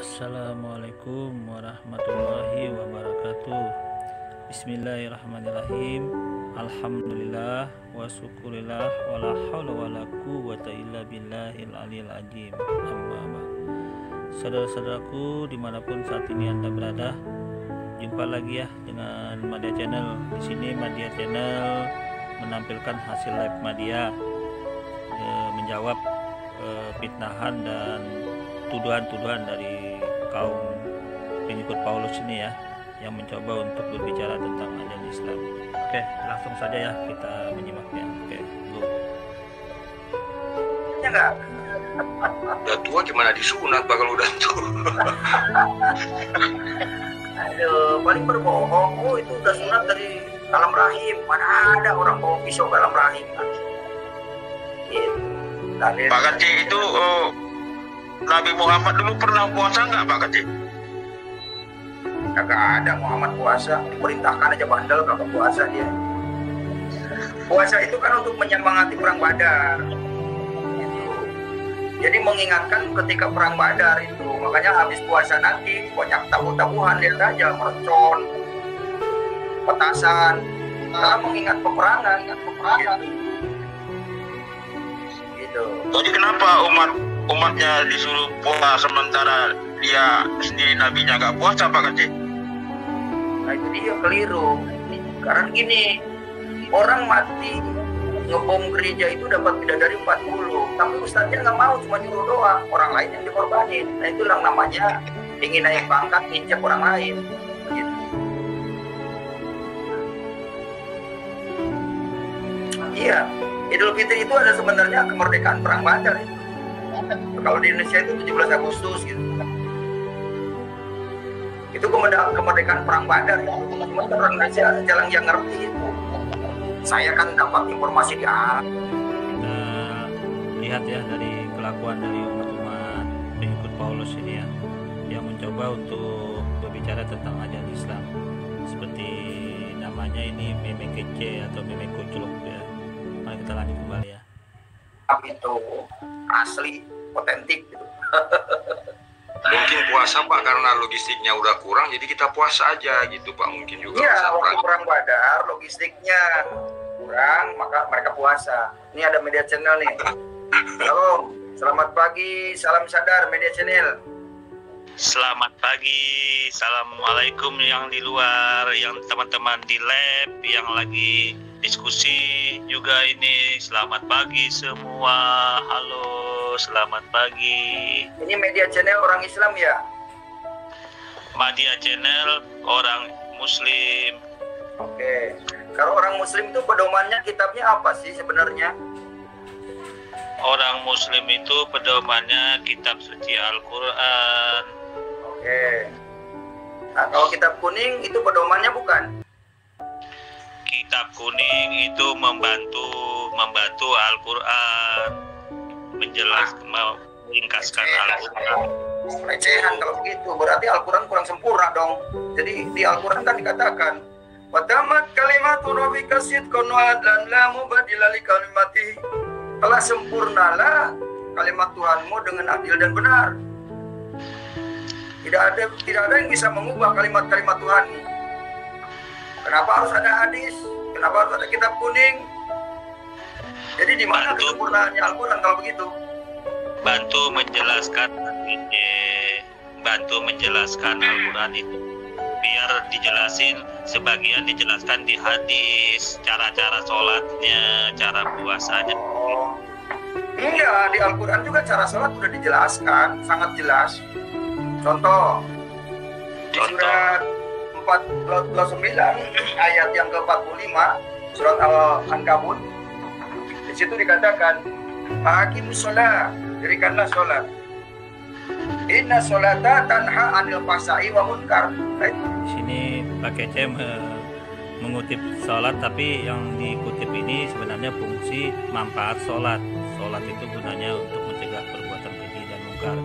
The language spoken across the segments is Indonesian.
Assalamualaikum warahmatullahi wabarakatuh. Bismillahirrahmanirrahim. Alhamdulillah wa syukurillah wa la haula wa la quwwata illa billahil aliyil azim. Amma ba'd. Saudara-saudaraku dimanapun saat ini Anda berada, jumpa lagi ya dengan Madya Channel. Di sini Madya Channel menampilkan hasil live Madya menjawab fitnahan dan tuduhan-tuduhan dari kaum pengikut Paulus ini ya, yang mencoba untuk berbicara tentang ajaran Islam. Oke, langsung saja ya kita menyimaknya. Oke, go. Ya enggak? Udah tua gimana disunat bakal udah tua. Aduh, paling berbohong. Oh, itu udah sunat dari alam rahim. Mana ada orang bawa pisau ke alam rahim kan? Gitu. Pak Kacik itu Nabi Muhammad dulu pernah puasa nggak Pak Kacik? Kagak ada Muhammad puasa, diperintahkan aja bandel kagak puasa dia. Puasa itu kan untuk menyemangati perang Badar. Gitu. Jadi mengingatkan ketika perang Badar itu, makanya habis puasa nanti banyak tabuh-tabuhan, lihat aja mercon, petasan, karena mengingat peperangan. Gitu. Jadi kenapa umatnya disuruh puasa sementara dia sendiri nabinya nggak puasa Pak Kacik? Nah itu dia keliru. Karena gini, orang mati ngebom gereja itu dapat bidadari 40, tapi ustadznya nggak mau, cuma nyuruh doang, orang lain yang dikorbanin. Nah itu yang namanya ingin naik pangkat, nginjak orang lain. Gitu. Iya, Idul Fitri itu ada sebenarnya kemerdekaan perang Badar itu. Kalau di Indonesia itu 17 Agustus gitu. Itu kemerdekaan perang Badar itu. Cuma orang Indonesia jarang yang ngerti itu. Saya kan dapat informasi di Arab. Kita lihat ya dari kelakuan dari umat-umat pengikut Paulus ini ya, yang mencoba untuk berbicara tentang ajaran Islam. Seperti namanya ini meme kece atau meme kucluk ya. Mari kita lanjut kembali ya. Itu asli, otentik gitu. Mungkin puasa Pak karena logistiknya udah kurang, jadi kita puasa aja gitu Pak, mungkin juga. Iya, waktu perang Badar logistiknya kurang, maka mereka puasa. Ini ada Media Channel nih. Halo, selamat pagi, salam sadar Media Channel. Selamat pagi, assalamualaikum yang di luar, yang teman-teman di lab, yang lagi diskusi juga ini. Selamat pagi semua, halo, selamat pagi. Ini Media Channel orang Islam ya? Madya Channel orang Muslim. Oke. Kalau orang Muslim itu pedomannya kitabnya apa sih sebenarnya? Orang Muslim itu pedomannya kitab suci Al-Quran. Oke. Nah, kalau kitab kuning itu pedomannya bukan? Kitab kuning itu membantu Al-Quran, meringkaskan Al-Quran. Pelecehan kalau begitu, berarti Al-Quran kurang sempurna dong. Jadi di Al-Quran kan dikatakan, wa tamat kalimatu rabbika sidqan wa adlan la mubaddila li kalimatihi. Telah sempurnalah kalimat Tuhanmu dengan adil dan benar. Tidak ada yang bisa mengubah kalimat-kalimat Tuhanmu. Kenapa harus ada hadis? Kenapa harus ada kitab kuning? Jadi di mana kesempurnaannya Al-Quran kalau begitu? Bantu menjelaskan Al-Quran itu biar dijelasin, sebagian dijelaskan di hadis, cara-cara sholatnya, cara puasanya. Iya, di Al-Quran juga cara sholat sudah dijelaskan, sangat jelas. Contoh, di surat 49 ayat yang ke-45 surat Al-Ankabut, di situ dikatakan, Hakimus sholat, dirikanlah sholat. Inna sholata tanha anil fahsai wa munkar. Di sini Pak Kece mengutip sholat, tapi yang dikutip ini sebenarnya fungsi manfaat sholat. Sholat itu gunanya untuk mencegah perbuatan keji dan munkar.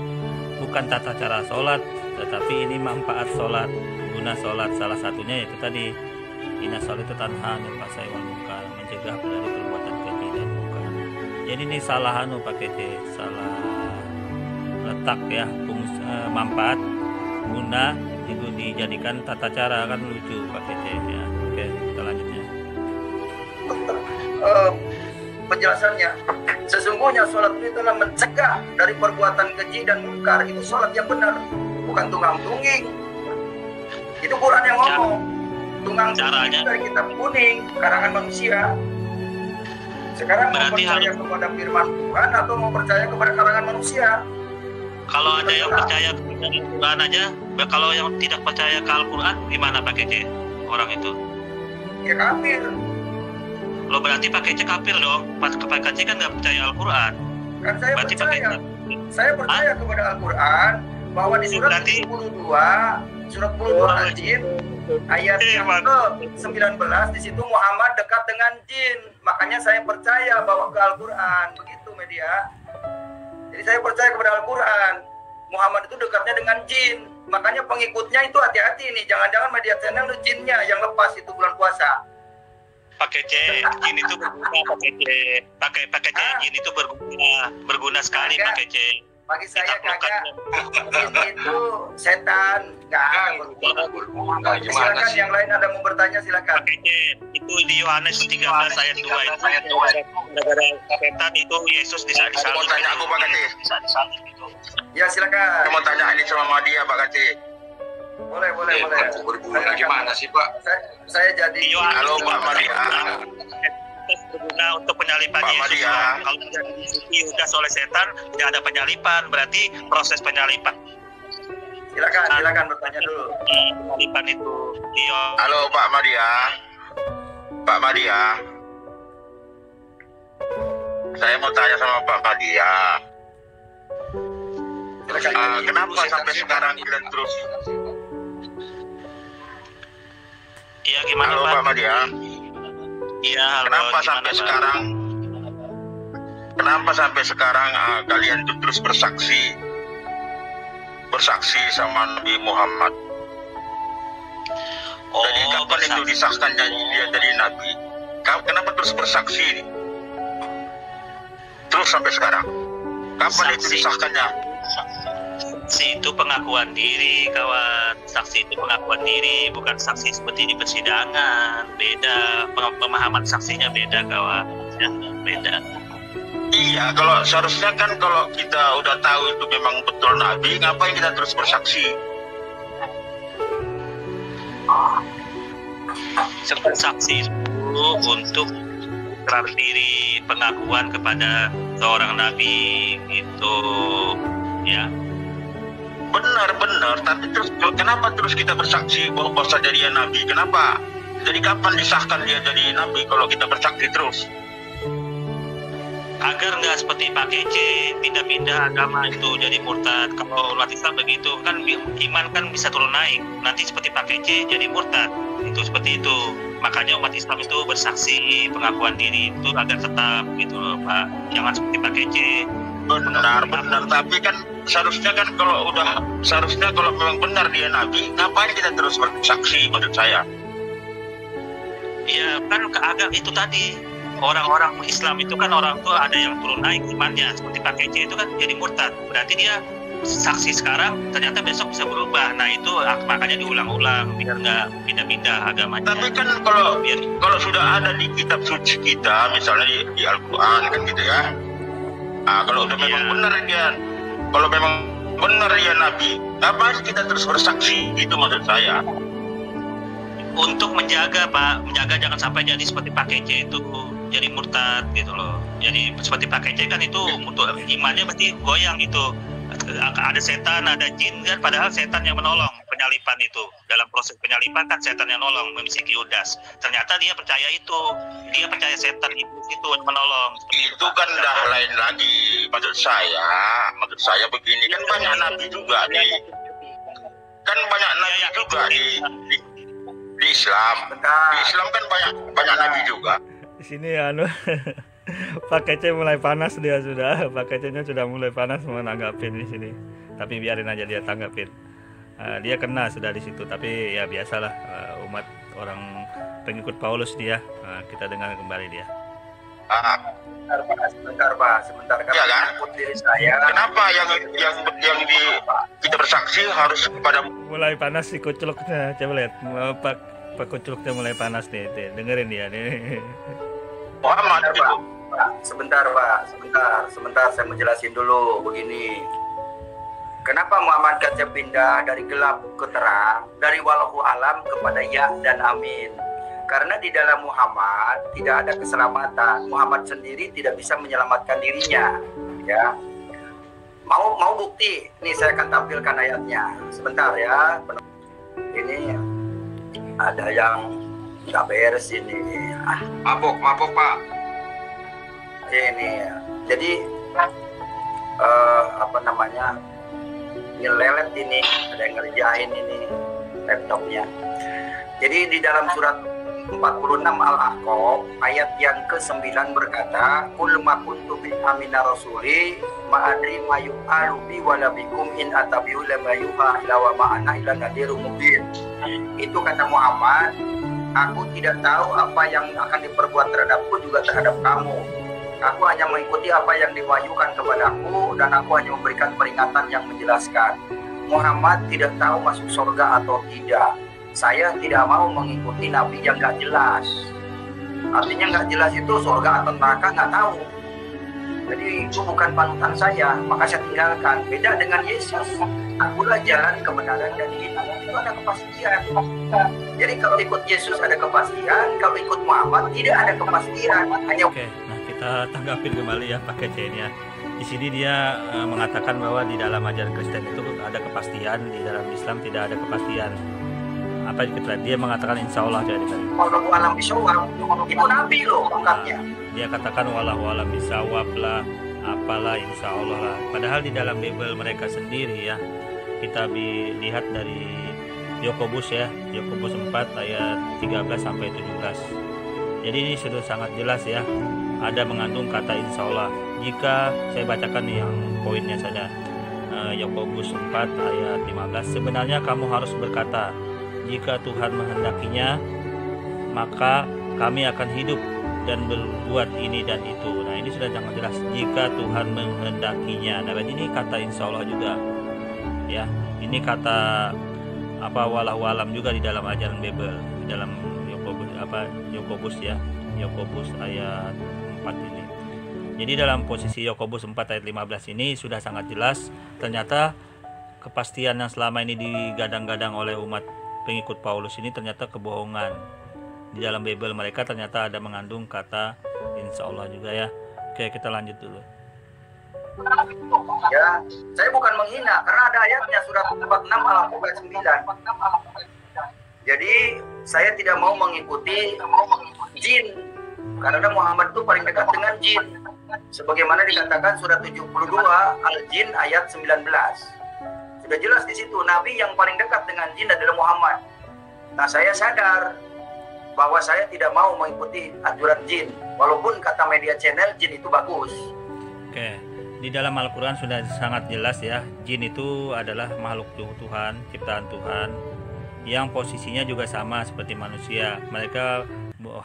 Bukan tata cara sholat, tetapi ini manfaat sholat. Guna sholat salah satunya yaitu tadi, inna sholat itu tanha anil fahsai wal munkar, mencegah dari perbuatan keji dan munkar. Jadi ini salah Pak Kece, salah letak ya manfaat guna itu dijadikan tata cara, kan lucu Pak Kece ya. Oke, kita lanjutnya. Penjelasannya, sesungguhnya sholat itu telah mencegah dari perbuatan keji dan mungkar. Itu sholat yang benar, bukan tunggang-tungging. Itu Quran yang ngomong. Tunggang-tungging itu dari kitab kuning karangan manusia. Sekarang mau percaya kepada firman Tuhan atau mau percaya kepada karangan manusia? Kalau ada yang percaya kepada Al-Quran aja, kalau yang tidak percaya ke Al-Quran, gimana Pak Kece orang itu? Ya kafir. Lo berarti Pak Kece kafir dong. Pak Kece kan nggak percaya Al-Quran. Kan saya berarti percaya. Saya percaya kepada Al-Quran bahwa di surat 72 Al-Jin ayat yang ke-19 di situ Muhammad dekat dengan jin. Makanya saya percaya bahwa ke Al-Quran. Begitu media. Jadi saya percaya kepada Al-Quran. Muhammad itu dekatnya dengan jin. Makanya pengikutnya itu hati-hati nih. Jangan-jangan media channel itu jinnya yang lepas itu bulan puasa. Pak Kece, jin itu berguna Pak Kece. Pakai jin itu berguna sekali Pak Kece. Bagi saya kagak, jin itu setan, nggak ada berguna. Silakan yang lain ada mau bertanya silakan. Pak Kece, itu di Yohanes 13 ayat 2 itu gara-gara setan itu Yesus disalib. Mau tanya aku Pak Kece. Ya silakan. Saya mau tanya ini sama dia Pak Kece. Boleh. Berguna gimana sih Pak? Saya jadi. Halo Pak Maria. Berguna untuk penyalipan Yesus. Kalau diudas oleh setan, tidak ada penyalipan, berarti proses penyalipan. Silakan bertanya dulu. Penyalipan itu. Halo Pak Maria. Pak Maria. Saya mau tanya sama Pak Maria. Kenapa sampai sekarang kita terus? Iya gimana halo, Pak Maria? Iya, halo. Kenapa sampai sekarang kalian itu terus bersaksi sama Nabi Muhammad? Jadi kapan itu disahkannya dia jadi Nabi? Kenapa terus bersaksi? Terus sampai sekarang? Kapan itu disahkannya? Saksi itu pengakuan diri, kawan. Saksi itu pengakuan diri, bukan saksi seperti di persidangan. Beda, pemahaman saksinya beda, kawan. Ya, beda. Iya, kalau seharusnya kan kalau kita udah tahu itu memang betul Nabi, ngapain kita terus bersaksi? Saksi itu untuk ikrar diri, pengakuan kepada seorang Nabi, itu, ya. Benar, tapi terus kenapa terus kita bersaksi bahwa dia Nabi? Kenapa? Jadi kapan disahkan dia jadi Nabi kalau kita bersaksi terus? Agar nggak seperti Pak Kece pindah-pindah agama itu jadi murtad. Kalau umat Islam begitu kan iman kan bisa turun naik. Nanti seperti Pak Kece jadi murtad. Itu seperti itu. Makanya umat Islam itu bersaksi pengakuan diri itu agar tetap gitu loh Pak. Jangan seperti Pak Kece. Benar. Tapi kan seharusnya kalau memang benar dia Nabi, ngapain kita terus bersaksi menurut saya? Iya kan agak itu tadi. Orang-orang Islam itu kan orang tuh ada yang turun naik imannya seperti Pak Kece itu kan jadi murtad. Berarti dia saksi sekarang ternyata besok bisa berubah. Nah itu makanya diulang-ulang biar nggak pindah-pindah agamanya. Tapi kan kalau sudah ada di kitab suci kita, misalnya di Al-Quran kan gitu ya. Nah, kalau udah memang benar dia Nabi, ngapain kita terus bersaksi? Itu maksud saya. Untuk menjaga Pak, jangan sampai jadi seperti Pak Kece itu jadi murtad gitu loh. Jadi seperti Pak Kece kan itu untuk imannya pasti goyang gitu. Ada setan, ada jin kan, padahal setan yang menolong penyalipan itu. Dalam proses penyalipan kan setan yang nolong membisiki Yudas. Ternyata dia percaya itu. Dia percaya setan iblis itu yang menolong. Itu kan dah lain lagi. Maksud saya begini, kan banyak nabi juga di Islam. Di Islam kan banyak nabi juga. Di sini Pak Kece mulai panas dia sudah. Pak Kece-nya sudah mulai panas mau nanggapin di sini. Tapi biarin aja dia tanggapin. Dia kena sudah di situ. Tapi ya biasalah umat orang pengikut Paulus dia. Kita dengar kembali dia. Sebentar Pak. Ya kan? Diri saya. Kenapa yang di kita bersaksi harus kepada Mulai panas si kuculuknya, coba lihat. Pak kuculuknya mulai panas nih, dengerin dia nih. Muhammad Sebentar, itu. Pak. Pak, sebentar, saya menjelasin dulu begini. Kenapa Muhammad Gajah pindah dari gelap ke terang, dari wallahu alam kepada ya dan amin? Karena di dalam Muhammad tidak ada keselamatan. Muhammad sendiri tidak bisa menyelamatkan dirinya, ya. Mau bukti? Nih saya akan tampilkan ayatnya. Sebentar ya. Ini ada yang nggak beres ini. Mabok Pak. Ini. Jadi apa namanya? Ini lelet ini, ada yang ngerjain ini laptopnya. Jadi di dalam surat 46 Al-Ahqaf ayat yang ke-9 berkata, "Qul ma kuntu bi amina rasuli ma adri ma yu'alu bi wala bikum in atabi'u lama yuha ila wa ma ana illa nadhirun mubin." Itu kata Muhammad, aku tidak tahu apa yang akan diperbuat terhadapku juga terhadap kamu. Aku hanya mengikuti apa yang diwahyukan kepadaku dan aku hanya memberikan peringatan yang menjelaskan. Muhammad tidak tahu masuk surga atau tidak. Saya tidak mau mengikuti nabi yang nggak jelas. Artinya nggak jelas itu surga atau neraka nggak tahu. Jadi itu bukan panutan saya, maka saya tinggalkan. Beda dengan Yesus. Akulah jalan kebenaran dan hidup. Itu ada kepastian. Jadi kalau ikut Yesus ada kepastian, kalau ikut Muhammad tidak ada kepastian. Hanya Oke, nah kita tanggapin kembali ya Pak Kece ini ya. Di sini dia mengatakan bahwa di dalam ajaran Kristen itu ada kepastian, di dalam Islam tidak ada kepastian. Apa kita dia mengatakan insya Allah jadi tadi. wallahu alam bisawab, itu nabi loh angkatnya. Dia katakan wallahu alam bisawab lah, apalah insya Allah lah. Padahal di dalam Bible mereka sendiri ya, kita lihat dari Yakobus ya, Yakobus 4 ayat 13 sampai 17. Jadi ini sudah sangat jelas ya, ada mengandung kata insya Allah. Jika saya bacakan nih yang poinnya saja, Yakobus 4 ayat 15, sebenarnya kamu harus berkata, jika Tuhan menghendakinya, maka kami akan hidup dan berbuat ini dan itu. Nah ini sudah sangat jelas, jika Tuhan menghendakinya. Nah ini kata insya Allah juga ya, ini kata apa wallahu alam juga di dalam ajaran Bible, di dalam Yakobus ya, Yakobus ayat 4 ini. Jadi dalam posisi Yakobus 4 ayat 15 ini sudah sangat jelas, ternyata kepastian yang selama ini digadang-gadang oleh umat pengikut Paulus ini ternyata kebohongan. Di dalam Bible mereka ternyata ada mengandung kata insya Allah juga ya. Oke, kita lanjut dulu. Ya, saya bukan menghina karena ada ayatnya surat 46 Al-Ahqaf 9. Jadi saya tidak mau mengikuti jin karena Muhammad itu paling dekat dengan jin. Sebagaimana dikatakan surat 72 Al-Jin ayat 19. Sudah jelas di situ nabi yang paling dekat dengan jin adalah Muhammad. Nah, saya sadar bahwa saya tidak mau mengikuti aturan jin, walaupun kata media channel jin itu bagus. Oke, di dalam Al-Quran sudah sangat jelas ya, jin itu adalah makhluk Tuhan, ciptaan Tuhan, yang posisinya juga sama seperti manusia. Mereka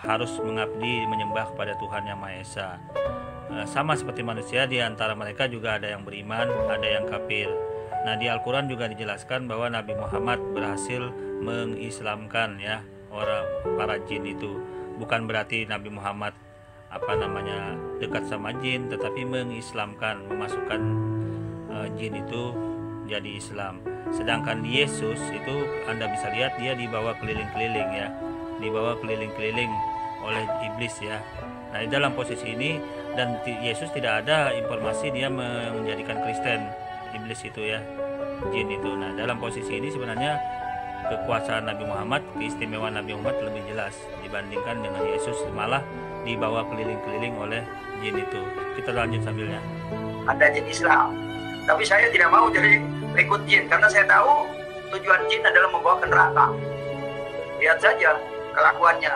harus mengabdi, menyembah kepada Tuhan Yang Maha Esa. Sama seperti manusia, di antara mereka juga ada yang beriman, ada yang kafir. Nah di Al-Quran juga dijelaskan bahwa Nabi Muhammad berhasil mengislamkan ya para jin itu. Bukan berarti Nabi Muhammad dekat sama jin, tetapi mengislamkan, memasukkan jin itu jadi Islam. Sedangkan Yesus itu Anda bisa lihat dia dibawa keliling-keliling ya, dibawa keliling-keliling oleh iblis ya. Nah di dalam posisi ini, dan Yesus tidak ada informasi dia menjadikan Kristen iblis itu ya, jin itu. Nah dalam posisi ini sebenarnya kekuasaan Nabi Muhammad, keistimewaan Nabi Muhammad lebih jelas dibandingkan dengan Yesus, malah dibawa keliling-keliling oleh jin itu. Kita lanjut sambilnya. Ada jin Islam, tapi saya tidak mau jadi ikut jin karena saya tahu tujuan jin adalah membawa ke neraka. Lihat saja kelakuannya,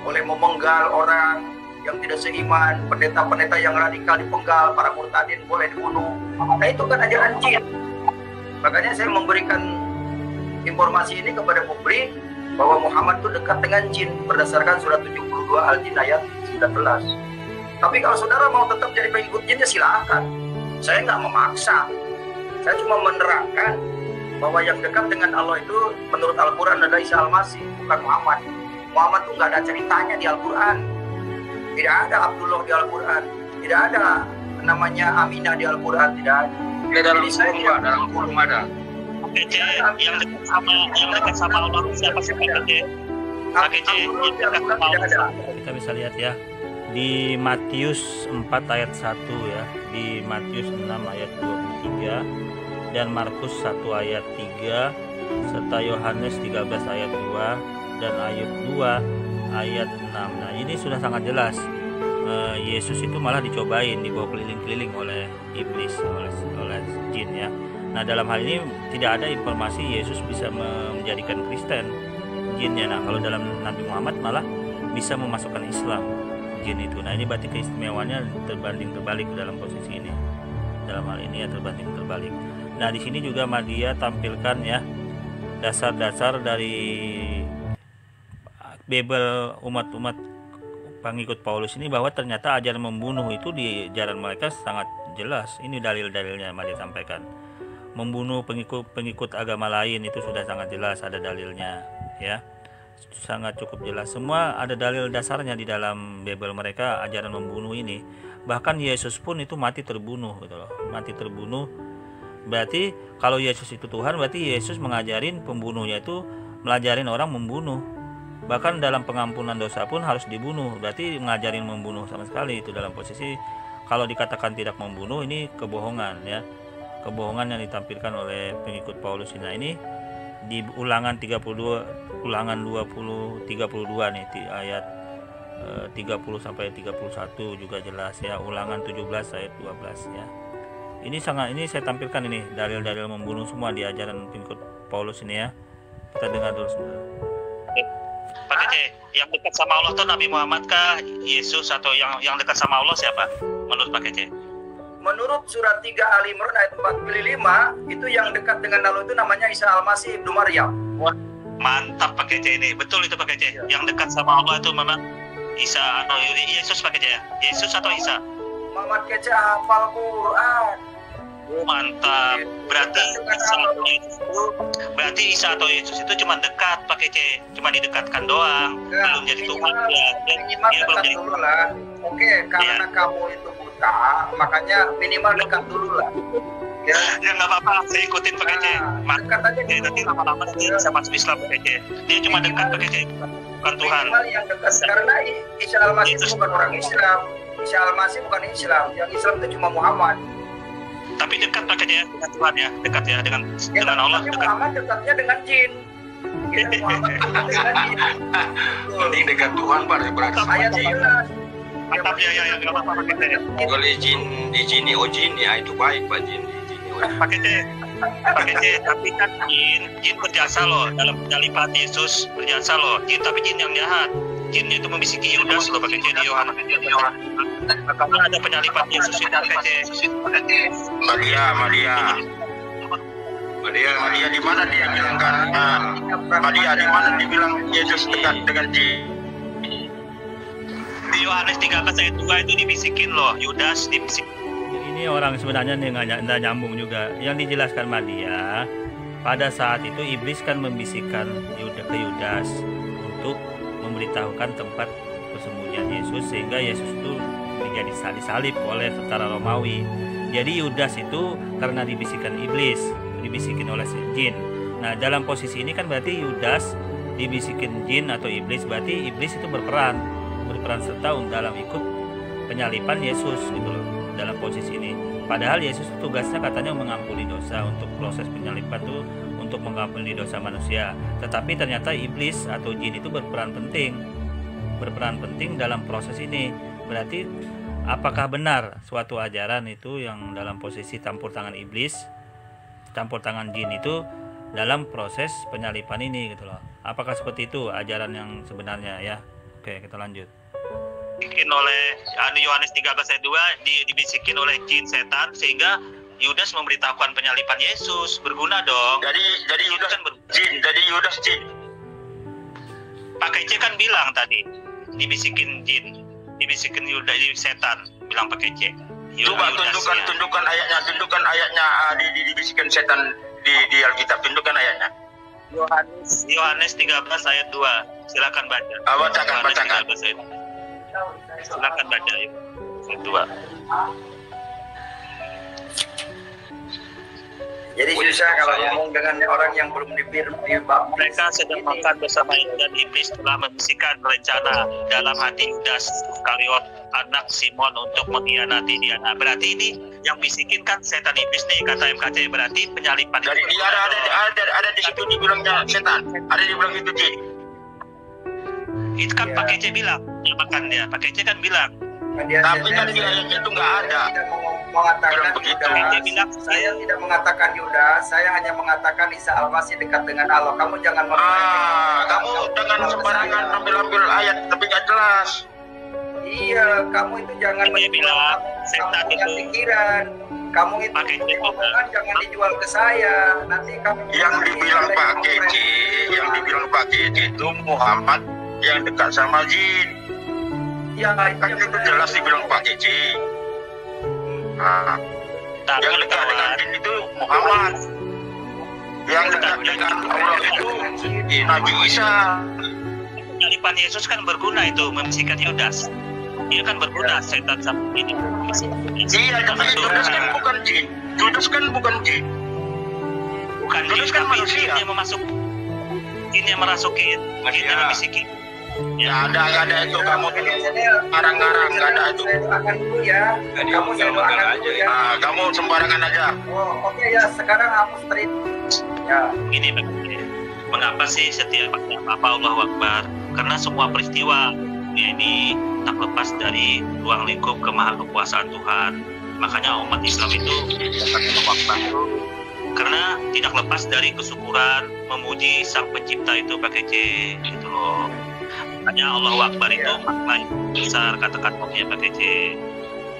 boleh memenggal orang yang tidak seiman, pendeta-pendeta yang radikal dipenggal, para murtadin boleh dibunuh. Nah itu kan ajaran jin. Makanya saya memberikan informasi ini kepada publik bahwa Muhammad itu dekat dengan jin berdasarkan surat 72 Al-Jin ayat 19. Tapi kalau saudara mau tetap jadi pengikut jin ya silakan. Saya nggak memaksa. Saya cuma menerangkan bahwa yang dekat dengan Allah itu menurut Al-Quran adalah Isa Al-Masih, bukan Muhammad. Muhammad tuh nggak ada ceritanya di Al-Quran. Tidak ada Abdullah di Al-Quran. Tidak ada namanya Aminah di Al-Quran. Tidak ada. Dalam Jadi saya kurung, dalam kurung ada. Kece, yang dekat sama Allah siapa sih Pak Kece? Pak Kece, yang dekat sama Allah. Kita bisa lihat ya di Matius 4 ayat 1 ya, di Matius 6 ayat 23 dan Markus 1 ayat 3 serta Yohanes 13 ayat 2 dan Ayub 2 ayat 6. Nah, ini sudah sangat jelas. Yesus itu malah dicobain, dibawa keliling-keliling oleh iblis, oleh jin ya. Nah, dalam hal ini tidak ada informasi Yesus bisa menjadikan Kristen jinnya. Nah, kalau dalam Nabi Muhammad malah bisa memasukkan Islam jin itu. Nah, ini berarti keistimewaannya terbanding terbalik dalam posisi ini. Dalam hal ini ya terbanding terbalik. Nah, di sini juga Madia tampilkan ya dasar-dasar dari Bible umat-umat pengikut Paulus ini, bahwa ternyata ajaran membunuh itu di ajaran mereka sangat jelas. Ini dalil-dalilnya Madia sampaikan. Membunuh pengikut agama lain itu sudah sangat jelas, ada dalilnya ya. Sangat cukup jelas, semua ada dalil dasarnya di dalam Bible mereka ajaran membunuh ini. Bahkan Yesus pun itu mati terbunuh gitu loh. Mati terbunuh. Berarti kalau Yesus itu Tuhan, berarti Yesus mengajarin pembunuhnya itu melajarin orang membunuh. Bahkan dalam pengampunan dosa pun harus dibunuh. Berarti ngajarin membunuh sama sekali. Itu dalam posisi kalau dikatakan tidak membunuh, ini kebohongan ya. Kebohongan yang ditampilkan oleh pengikut Paulus ini. Nah, ini di Ulangan 32, Ulangan 32 nih di ayat 30 sampai 31 juga jelas ya. Ulangan 17 ayat 12 ya. Ini saya tampilkan ini dalil-dalil membunuh semua di ajaran pengikut Paulus ini ya. Kita dengar dulu sebentar. Pak Kece, yang dekat sama Allah tuh Nabi Muhammad kah, Yesus, atau yang dekat sama Allah siapa menurut Pak Kece? Menurut surat 3 Ali Imran ayat 45, itu yang dekat dengan Allah itu namanya Isa Al-Masih ibnu Maryam. Wah, mantap Pak Kece ini. Betul itu Pak Kece. Ya. Yang dekat sama Allah itu memang Isa atau Yesus Pak Kece ya? Yesus atau Isa? Muhammad Kece hafal Quran. Oh, mantap. Berarti Isa atau Yesus itu cuma dekat Pak Kece, cuma didekatkan doang, ya, belum jadi Tuhan ya. Minimal dekat dulu lah. Oke, karena kamu itu buta, makanya minimal dekat dulu lah. Ya, nggak apa-apa, saya ikutin Pak Kece. Dekat aja dulu. Nanti lama-lama dia bisa masuk Islam Pak Kece. Dia cuma dekat Pak Kece, bukan Tuhan. Minimal yang dekat, karena Isa Al-Masih itu bukan orang Islam. Isa Al-Masih bukan Islam. Yang Islam itu cuma Muhammad. Tapi dekat Pak Kece dengan Tuhan ya, dekat ya dengan Allah. Dekat. Muhammad dekatnya dengan jin. Ya, Muhammad dengan jin. Mending dekat Tuhan berarti. Ayatnya jelas. Mantap ya, nggak apa-apa Pak Kece. Kalau dijini jin ya itu baik Pak jin. Pak Kece, tapi kan jin berjasa loh dalam penyalipan Yesus, berjasa loh jin, tapi jin yang jahat. Jinnya itu membisiki Yudas loh Pak Kece di Yohanes. Karena ada penyalipan Yesus itu Pak Kece. Maria di mana dia bilangkan? Maria di mana dibilang Yesus dekat dengan jin? Di Yohanes 13 ayat 2 itu dibisikin loh, Yudas dibisikin. Ini orang sebenarnya nggak nyambung juga. Yang dijelaskan Madia, pada saat itu iblis kan membisikkan ke Yudas untuk memberitahukan tempat persembunyian Yesus, sehingga Yesus itu menjadi disalib oleh tentara Romawi. Jadi Yudas itu karena dibisikan iblis, dibisikin oleh jin. Nah, dalam posisi ini kan berarti Yudas dibisikin jin atau iblis, berarti iblis itu berperan serta dalam ikut penyalipan Yesus gitu loh, dalam posisi ini. Padahal Yesus tugasnya katanya mengampuni dosa, untuk proses penyalipan itu untuk mengampuni dosa manusia. Tetapi ternyata iblis atau jin itu berperan penting dalam proses ini. Berarti apakah benar suatu ajaran itu yang dalam posisi campur tangan iblis, campur tangan jin itu dalam proses penyalipan ini gitu loh. Apakah seperti itu ajaran yang sebenarnya ya? Oke, kita lanjut. Dibisikin oleh Yohanes 13 ayat 2 dibisikin oleh jin setan, sehingga Yudas memberitahukan penyalipan Yesus. Berguna dong. Jadi Yudas kan Yudas jin. Pak Kece kan bilang tadi dibisikin jin, dibisikin Yudas setan, bilang Pak Kece. Coba tunjukkan ayatnya dibisikan setan di Alkitab, tunjukkan ayatnya. Yohanes 13 ayat 2. Silakan baca. Bacakan. Silakan baca ayat 2. Jadi susah kalau ngomong dengan orang yang belum dibaptis. Mereka sedang makan bersama dan iblis telah membisikkan rencana dalam hati Yudas Iskariot anak Simon untuk mengkhianati dia. Nah, berarti ini yang bisikin kan setan iblis nih kata MKC, berarti penyalipan. Dari dia ada di situ dibilangnya setan. Ada dibilang itu Ji. Itu kan Pak Kece bilang, ya makan dia. Pak Kece kan bilang. Tapi kan di ayatnya itu nggak ada. Mengatakan begitu. Saya tidak mengatakan Yudas, saya hanya mengatakan Isa Al-Masih dekat dengan Allah. Kamu jangan kamu jangan sembarangan ambil ayat tapi nggak jelas. Iya, kamu itu jangan bilang setan itu pikiran. Kamu itu omongan jangan dijual ke saya. Nanti kamu yang dibilang Pak Kece itu Muhammad yang dekat sama jin. Ya, kan itu jelas dibilang Pak Kece. Yang dekat dengan jin itu Muhammad. Yang dekat dengan Allah itu Nabi Isa. Penyalipan Yesus kan berguna itu membisikkan Yudas. Dia kan berguna setan sama ini. Iya, tapi Yudas kan bukan jin. Yudas kan manusia. Jin yang merasukin, jin yang membisikin. Ya ada itu kamu ngarang-ngarang, nggak ada itu. Kamu sembarangan aja ya. Kamu sembarangan aja. Oh, oke ya, sekarang kamu street. Ya. Ini mengapa sih setiap apa Allahu Akbar? Karena semua peristiwa ini tak lepas dari ruang lingkup kemahakuasaan Tuhan. Makanya umat Islam itu dapat Allahu Akbar karena tidak lepas dari kesyukuran memuji Sang Pencipta itu pakai C gitu loh. Makanya Allahu Akbar itu makna besar kata-katanya pakai C.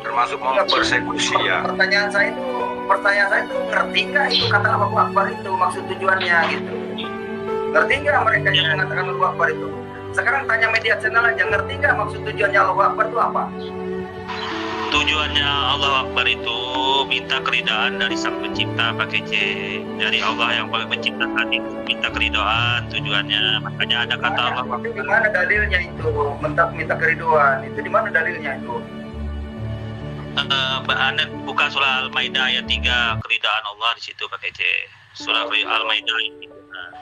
Termasuk mempersekusi ya. Pertanyaan saya itu ngerti nggak itu kata Allahu Akbar itu maksud tujuannya gitu? Ngerti nggak mereka yang mengatakan Allahu Akbar itu? Sekarang tanya media channel aja, ngerti nggak maksud tujuannya Allahu Akbar itu apa? Tujuannya Allahu Akbar itu minta keridaan dari Sang Pencipta pakai C, dari Allah yang menciptakan itu, minta keridaan tujuannya. Makanya ada kata Allah. Di mana dalilnya itu? Minta keridaan itu di mana dalilnya itu? Bukan surah Al-Maidah ayat 3, keridaan Allah di situ pakai C. Surah Al-Maidah itu.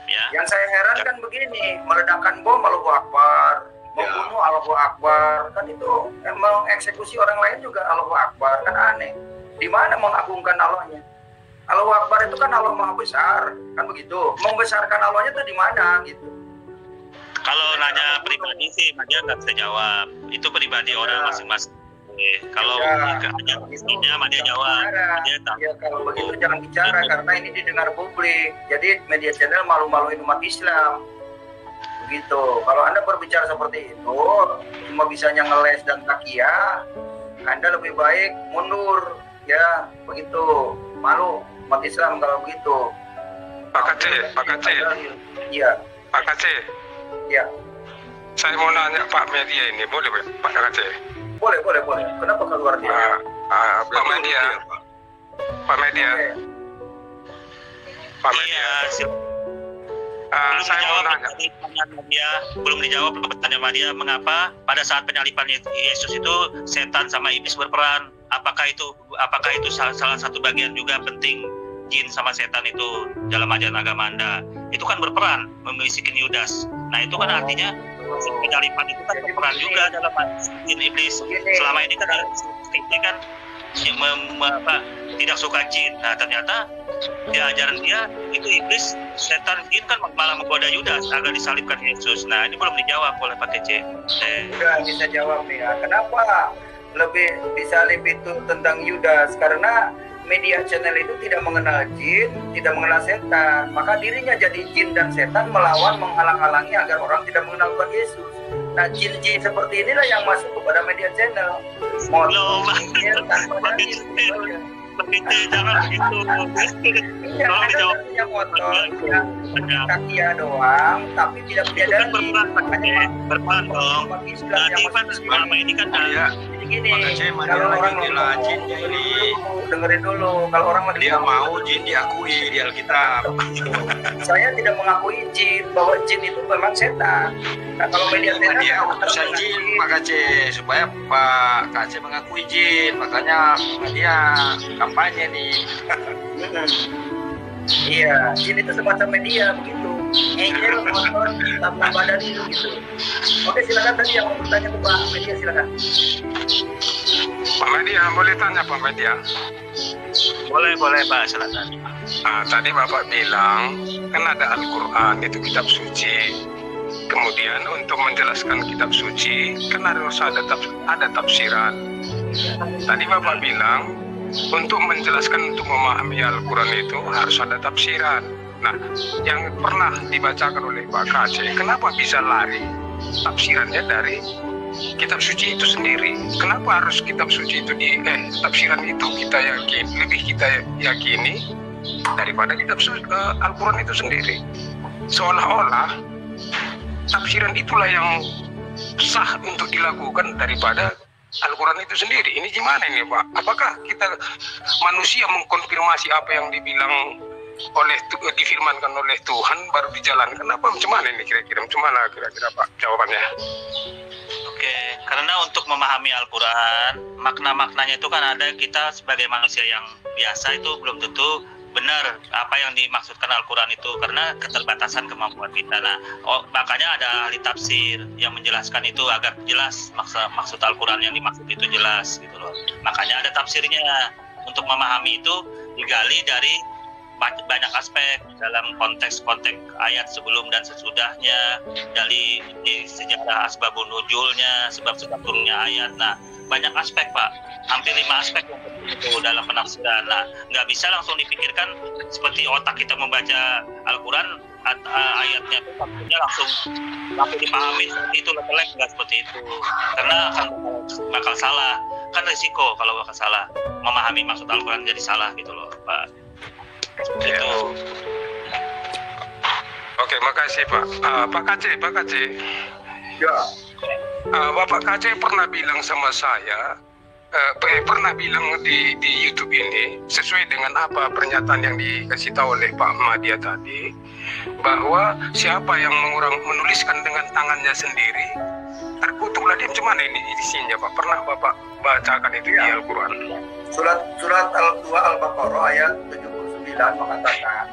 Ya. Yang saya heran kan begini, meledakkan bom Allahu Akbar, membunuh Allahu Akbar, kan itu emang eksekusi orang lain juga Allahu Akbar, kan aneh. Di mana mengagungkan Allahnya? Allahu Akbar itu kan Allah Maha Besar, kan begitu. Membesarkan Allahnya itu di mana gitu? Kalau nanya pribadi sih, dia nggak bisa jawab. Itu pribadi orang masing-masing. Kalau misalnya dia jawab, dia tahu. Ya, kalau begitu jangan bicara karena ini didengar publik. Jadi media channel malu-maluin umat Islam. Begitu. Kalau Anda berbicara seperti itu, cuma bisanya ngeles dan takia, Anda lebih baik mundur. Ya, begitu. Malu umat Islam kalau begitu. Pak Kece. Iya. Pak Kece. Iya. Saya mau nanya Pak Media ini, boleh Pak Kece? Boleh. Kenapa keluar dia? Pak Media. Saya mau nanya. Belum dijawab pertanyaan dia, mengapa pada saat penyalipan Yesus itu setan sama iblis berperan? Apakah itu salah satu bagian juga penting jin sama setan itu dalam ajaran agama Anda? Itu kan berperan membisikin Yudas. Nah itu kan artinya penyalipan itu kan berperan juga dalam jin iblis. Selama ini kan tidak suka jin. Nah ternyata di ajaran dia itu iblis, setan, jin kan malah menggoda Yudas agar disalibkan Yesus. Nah ini belum dijawab oleh Pak Kece. Sudah bisa jawab ya. Kenapa bisa lebih tentang Yudas? Karena media channel itu tidak mengenal jin, tidak mengenal setan, maka dirinya jadi jin dan setan melawan menghalang-halangi agar orang tidak mengenal Tuhan Yesus. Nah, jin-jin seperti inilah yang masuk kepada media channel. Pak, jangan begitu. Iya, Tolong ada dijawab. punya motor yang kaki ya doang, tapi tidak Itu kan bidadari. berperan, Pak. Makanya Berperan dong. umat Islam Jadi yang kan masuk selama ini kan Iya, Jadi gini, makanya dia kalau lagi orang gila ngomong, jinnya ini. dengerin dulu. Kalau orang lagi Dia ngomong, mau jin diakui di Alkitab. saya tidak mengakui jin, bahwa jin itu memang setan. Nah, kalau media setan, Dia utusan jin Pak Kace, supaya Pak Kace mengakui jin. Makanya dia kampanye nih. Iya, jin itu semacam media begitu. Ngeyel motor tanpa badan itu gitu. Oke, silakan tadi yang mau bertanya ke Pak Media, silakan. Pak Media, boleh tanya Pak Media? boleh Pak, silakan. Tadi Bapak bilang kan ada Al-Quran, itu kitab suci. Kemudian untuk menjelaskan kitab suci kan harus ada tafsiran. Tadi Bapak bilang untuk menjelaskan, untuk memahami Al-Quran itu harus ada tafsiran. Nah, yang pernah dibacakan oleh Pak Kace, kenapa bisa lari tafsirannya dari kitab suci itu sendiri? Kenapa harus kitab suci itu tafsiran itu lebih kita yakini daripada kitab Al-Quran itu sendiri? Seolah-olah tafsiran itulah yang sah untuk dilakukan daripada Al-Quran itu sendiri. Ini gimana ini Pak? Apakah kita manusia mengkonfirmasi apa yang difirmankan oleh Tuhan baru dijalankan? Apa macam mana ini kira-kira? Macam mana kira-kira Pak jawabannya? Oke, karena untuk memahami Al-Quran, makna-maknanya itu kan ada, kita sebagai manusia yang biasa itu belum tentu benar apa yang dimaksudkan Al-Quran itu, karena keterbatasan kemampuan kita. Nah, makanya ada ahli tafsir yang menjelaskan itu agar jelas maksud Al-Quran yang dimaksud itu jelas gitu loh. Makanya ada tafsirnya. Untuk memahami itu digali dari banyak aspek, dalam konteks ayat sebelum dan sesudahnya, dari sejarah asbabun nuzulnya, sebab-sebab turunnya ayat. Nah, banyak aspek Pak, hampir 5 aspek yang penting itu dalam penafsiran. Nah, nggak bisa langsung dipikirkan seperti otak kita membaca Al-Quran, ayatnya itu maksudnya langsung dipahami seperti itu, levelek nggak seperti itu, karena akan bakal salah. Kan risiko kalau bakal salah, memahami maksud Al-Quran jadi salah gitu loh Pak. Itu. Oke, makasih Pak. Pak Kace. Ya. Bapak Kace pernah bilang sama saya, pernah bilang di YouTube ini, sesuai dengan apa pernyataan yang dikasih tahu oleh Pak Madia tadi, bahwa siapa yang menuliskan dengan tangannya sendiri, terkutuklah dia. Macam mana ini isinya Pak? Pernah Bapak bacakan itu di Al-Quran? Surat Al-2 Al-Baqarah ayat 79 mengatakan,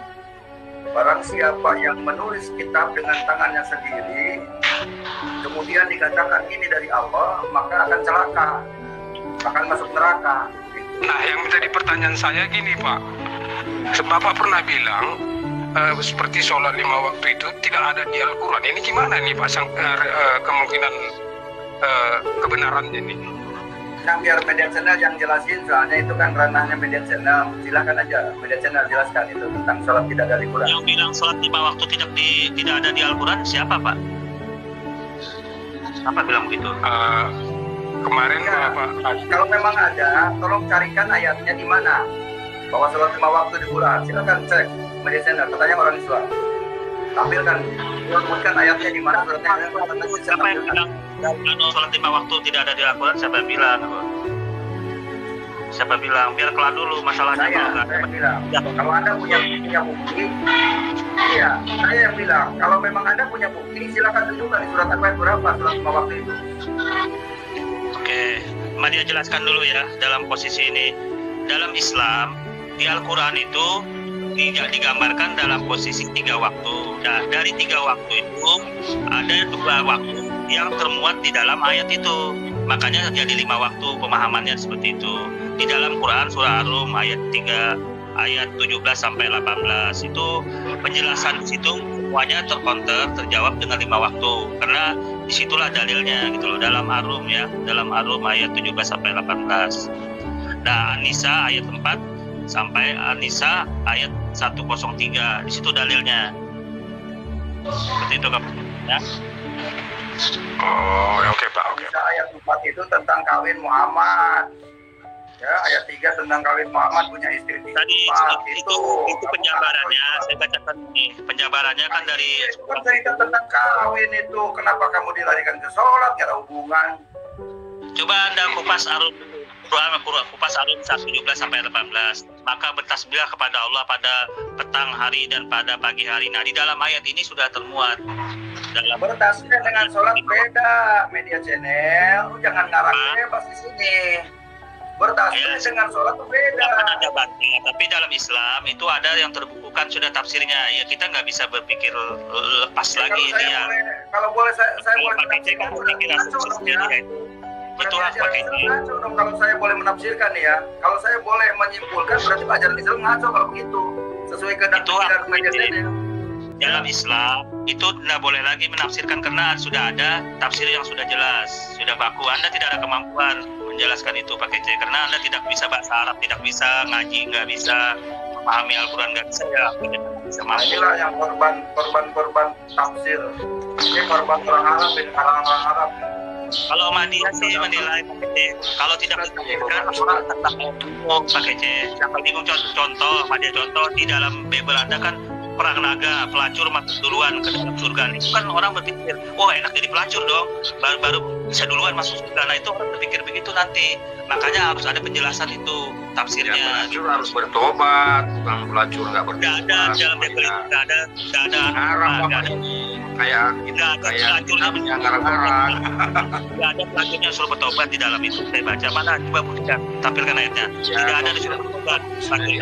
barang siapa yang menulis kitab dengan tangannya sendiri, kemudian dikatakan ini dari Allah, maka akan celaka, akan masuk neraka. Nah, yang menjadi pertanyaan saya gini Pak, Bapak pernah bilang seperti sholat 5 waktu itu tidak ada di Al-Quran. Ini gimana nih Pak, kemungkinan kebenarannya nih? Nah, biar Media Channel yang jelasin, soalnya itu kan ranahnya Media Channel. Silakan aja Media Channel jelaskan itu tentang sholat tidak ada di Quran. Yang bilang sholat 5 waktu tidak ada di Al-Quran siapa Pak? Apa bilang begitu? Kemarin Ya, Bapak, kalau memang ada, tolong carikan ayatnya di mana bahwa sholat 5 waktu di Quran. Silakan cek Media Channel, katanya orang Islam. Tampilkan, sebutkan ayatnya di mana suratnya. Siapa yang bilang sholat 5 waktu tidak ada di Al-Quran? Siapa yang bilang? Siapa bilang? Biar kelar dulu masalahnya. Saya bilang, kalau Anda punya bukti, iya, saya yang bilang, kalau memang Anda punya bukti, silakan tunjukkan di surat apa berapa sholat 5 waktu itu. Oke, Madia jelaskan dulu ya dalam posisi ini. Dalam Islam, di Al-Quran itu digambarkan dalam posisi 3 waktu. Nah, dari 3 waktu itu ada 2 waktu yang termuat di dalam ayat itu. Makanya jadi 5 waktu, pemahamannya seperti itu. Di dalam Quran surah Ar-Rum ayat 3 ayat 17 sampai 18 itu penjelasan di situ semuanya terjawab dengan 5 waktu. Karena disitulah dalilnya gitu loh, dalam Ar-Rum ya, dalam Ar-Rum ayat 17 sampai 18. Nah, An-Nisa ayat 4 sampai An-Nisa ayat 103, di situ dalilnya. Seperti itu ya. oh oke Pak, oke. Ayat 4 itu tentang kawin Muhammad. Ya, ayat 3 tentang kawin Muhammad punya istri 3. Tadi itu penjabarannya. Saya bacakan ini. Penjabarannya kan dari Kan cerita tentang kawin itu. Kenapa kamu dilarikan ke sholat? Gak ada hubungan. Coba Anda kupas Ar-Rum kupas Ar-Rum 17 sampai 18. Maka bertasbihlah kepada Allah pada petang hari dan pada pagi hari. Nah, di dalam ayat ini sudah termuat. Dalam Bertasbih dengan sholat beda, media channel. Lu jangan ngarang bebas di sini. Bertasbih dengan sholat itu beda. Kan ada banyak, tapi dalam Islam itu ada yang terbukukan sudah tafsirnya. Ya kita nggak bisa berpikir lepas lagi ini ya. Kalau boleh saya boleh pakai cek kan berpikir asumsi sendiri itu hak pakai ngaco dong kalau saya boleh menafsirkan ya. Kalau saya boleh menyimpulkan berarti ajaran Islam ngaco kalau begitu. Sesuai kehendak dan media dalam Islam itu tidak boleh lagi menafsirkan karena sudah ada tafsir yang sudah jelas, sudah baku. Anda tidak ada kemampuan menjelaskan itu pakai C karena Anda tidak bisa bahasa Arab, tidak bisa ngaji, nggak bisa memahami Al-Quran, nggak bisa ya. Inilah yang korban tafsir. Ini korban orang Arab dan kalangan orang Arab. Kalau Madiyah sih menilai pakai C. Kalau tidak menafsirkan tetap mau pakai C. Sampai bingung contoh, Madiyah contoh di dalam Bible Anda kan perang naga, pelacur masuk duluan ke dalam surga. Itu kan orang berpikir, oh enak jadi pelacur dong, baru bisa duluan masuk surga. Nah itu orang berpikir begitu nanti. Makanya harus ada penjelasan itu tafsirnya. Ya, pelacur harus bertobat, bukan pelacur nggak bertobat. Nggak ada dalam Bible itu, nggak ada kayak pelacur namanya ngarang-ngarang. Nggak ada pelacurnya suruh bertobat di dalam itu. Saya baca mana coba buktikan, tampilkan ayatnya. Tidak ada disuruh bertobat. Tapi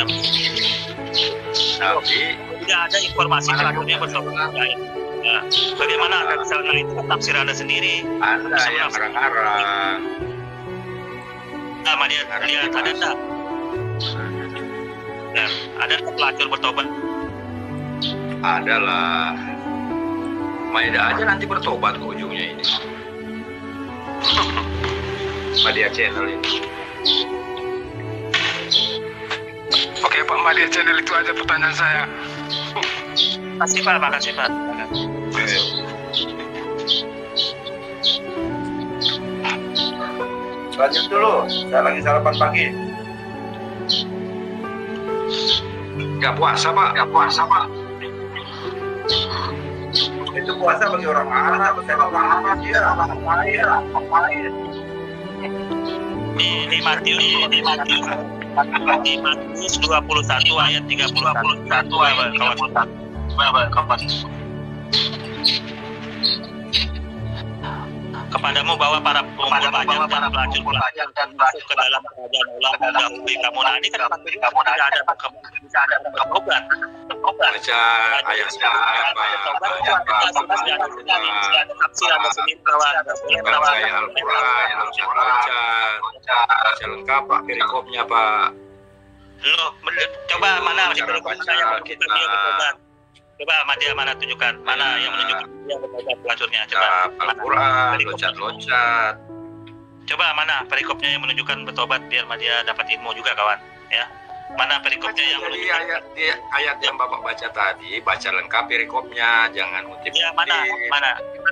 tidak ada informasi pelacurnya bertobat. Nah, bagaimana Anda bisa itu tafsir Anda sendiri? Anda yang ngarang-ngarang. Nah, dia lihat ada tak? Nah, ada pelacur bertobat? Ada lah. Maeda aja nanti bertobat ke ujungnya ini. Media channel ini. Oke Pak, Media channel itu aja pertanyaan saya. Makasih Pak, makasih Pak. Lanjut dulu, saya lagi sarapan pagi. Gak puasa Pak, gak puasa Pak. Itu puasa bagi orang Arab, saya orang Arab ya, orang lain. Di Matius 21 ayat 31 kawan. Kepadamu bawa para pengumpul pajak dan pelacur dan masuk ke dalam kerajaan Allah mendahului kamu. Nah ini kan tidak ada bertobat. Baca ayat tafsir Anda sendiri kawan. Baca Al-Quran, baca lengkap Pak perikopnya Pak. Loh, coba mana di perikopnya yang menunjukkan dia bertobat? Coba Madya mana tunjukkan mana yang menunjukkan dia bertobat pelacurnya? Coba Al-Quran, loncat-loncat. Coba mana perikopnya yang menunjukkan bertobat biar Madya dapat ilmu juga kawan, ya. Mana perikopnya yang menunjukkan ayat yang Bapak baca tadi, baca lengkap perikopnya, jangan ngutip. Ya, mana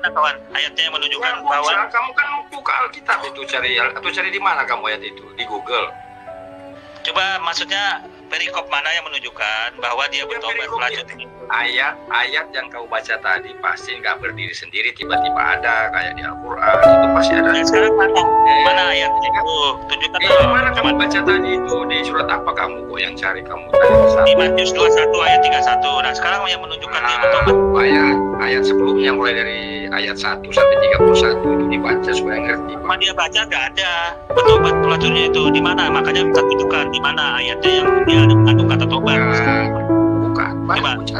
kawan ayatnya yang menunjukkan ya, bahwa kamu kan buka Alkitab itu cari di mana kamu ayat itu? Di Google. Coba maksudnya perikop mana yang menunjukkan bahwa dia bertobat pelacur ini? Ayat yang kau baca tadi pasti nggak berdiri sendiri, tiba-tiba ada kayak di Al-Quran itu pasti ada. Nah, sekarang mana ayatnya itu? Tunjukkan mana kamu baca tadi itu di surat apa kamu kok yang cari kamu tadi? Di Matius 21 ayat 31. Nah sekarang yang menunjukkan dia bertobat. Ayat sebelumnya mulai dari ayat 1 sampai 31 itu dibaca supaya ngerti. Cuma dia baca nggak ada bertobat pelacurnya itu di mana? Makanya kita tunjukkan di mana ayatnya yang dia mengandung kata tobat. Coba buka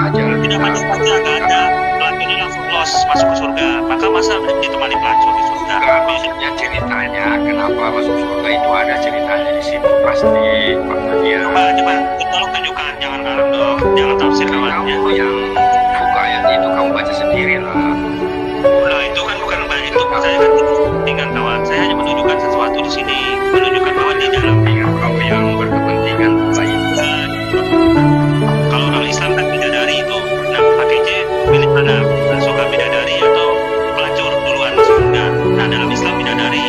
aja. Tidak banyak baca nggak ada pelacurnya langsung los masuk ke surga. Maka masa ditemani pelacur di surga? Maksudnya ceritanya kenapa masuk surga itu ada ceritanya di situ pasti Pak Nadia. Coba tolong tunjukkan, jangan ngarang dong, jangan tafsir kawannya. Kamu yang buka ayat itu kamu baca sendiri lah. Nah itu kan bukan banyak itu saya kan kepentingan kawan. Saya hanya menunjukkan sesuatu di sini, menunjukkan bahwa di dalam kamu yang berkepentingan lain. Kalau orang Islam kan bidadari itu, nah pakai C pilih mana? Suka bidadari atau pelacur duluan masuk surga? Nah dalam Islam bidadari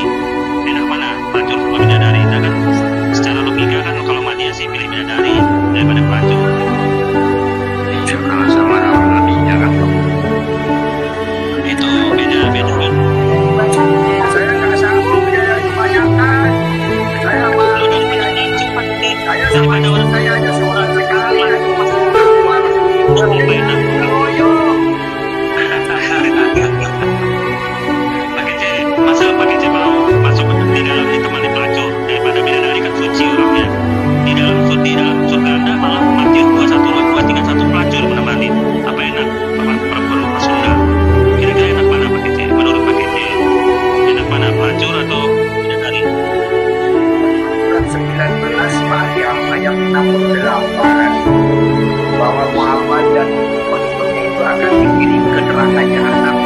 enak mana? Pelacur sama bidadari, nah kan bahwa Muhammad dan pengikutnya itu akan dikirim ke neraka jahanam,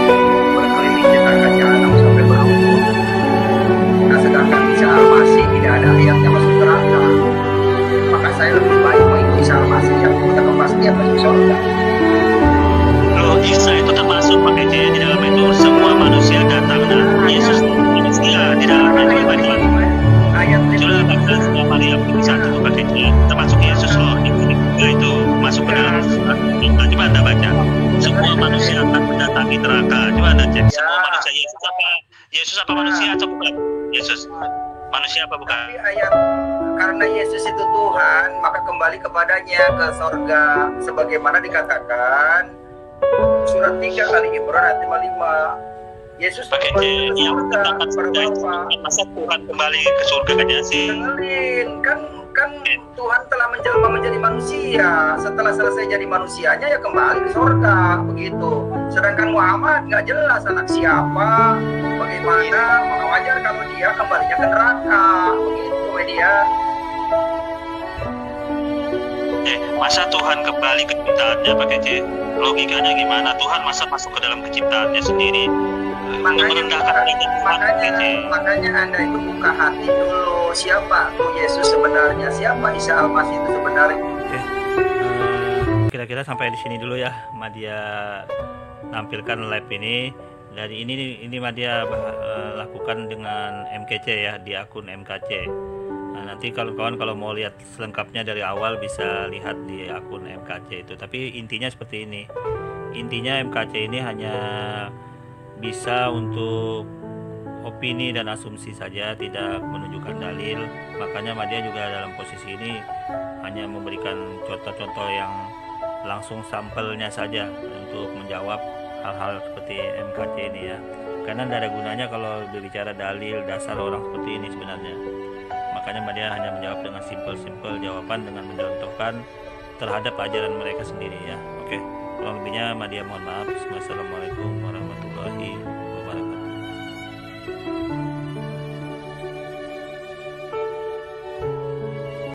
berkeliling di neraka jahanam sampai berumur. Nah, sedangkan Isa Al-Masih tidak ada ayatnya masuk neraka. Maka saya lebih baik mengikuti Isa Al-Masih yang punya kepastian masuk surga. Loh, Isa itu termasuk pakai C di dalam itu semua manusia datang dan Yesus manusia di dalam itu baca sudah baca semua Maria satu itu pakai C termasuk Yesus loh itu masuk ke dalam surga. Coba Anda baca semua manusia akan mendatangi neraka. Coba Anda cek semua manusia. Yesus apa manusia atau bukan? Yesus manusia apa bukan? Tapi ayat karena Yesus itu Tuhan, maka kembali kepadanya ke sorga sebagaimana dikatakan surat 3 Ali Imran ayat 55. Yesus pakai yang mendatangkan surga itu masa Tuhan kembali ke surga kan sih? Kan Tuhan telah menjelma menjadi manusia. Setelah selesai jadi manusianya ya kembali ke surga begitu. Sedangkan Muhammad nggak jelas anak siapa, bagaimana, maka wajar kalau dia kembalinya ke neraka begitu media. Masa Tuhan kembali ke ciptaannya pakai C? Logikanya gimana? Tuhan masa masuk ke dalam keciptaannya sendiri? Makanya Anda itu buka hati dulu. Siapa tuh Yesus sebenarnya? Siapa Isa Al-Masih itu sebenarnya? Oke. Kira-kira sampai di sini dulu ya Madia nampilkan live ini. Dari ini Madia lakukan dengan MKC ya, di akun MKC. Nah, nanti kawan-kawan kalau mau lihat selengkapnya dari awal bisa lihat di akun MKC itu. Tapi intinya seperti ini. Intinya MKC ini hanya bisa untuk opini dan asumsi saja, tidak menunjukkan dalil. Makanya Madia juga dalam posisi ini hanya memberikan contoh-contoh yang langsung sampelnya saja untuk menjawab hal-hal seperti MKC ini ya. Karena tidak ada gunanya kalau berbicara dalil dasar orang seperti ini sebenarnya. Makanya Madia hanya menjawab dengan simpel-simpel jawaban dengan mencontohkan terhadap ajaran mereka sendiri ya. Oke. Kalau lebihnya Madia mohon maaf. Wassalamualaikum warahmatullahi wabarakatuh.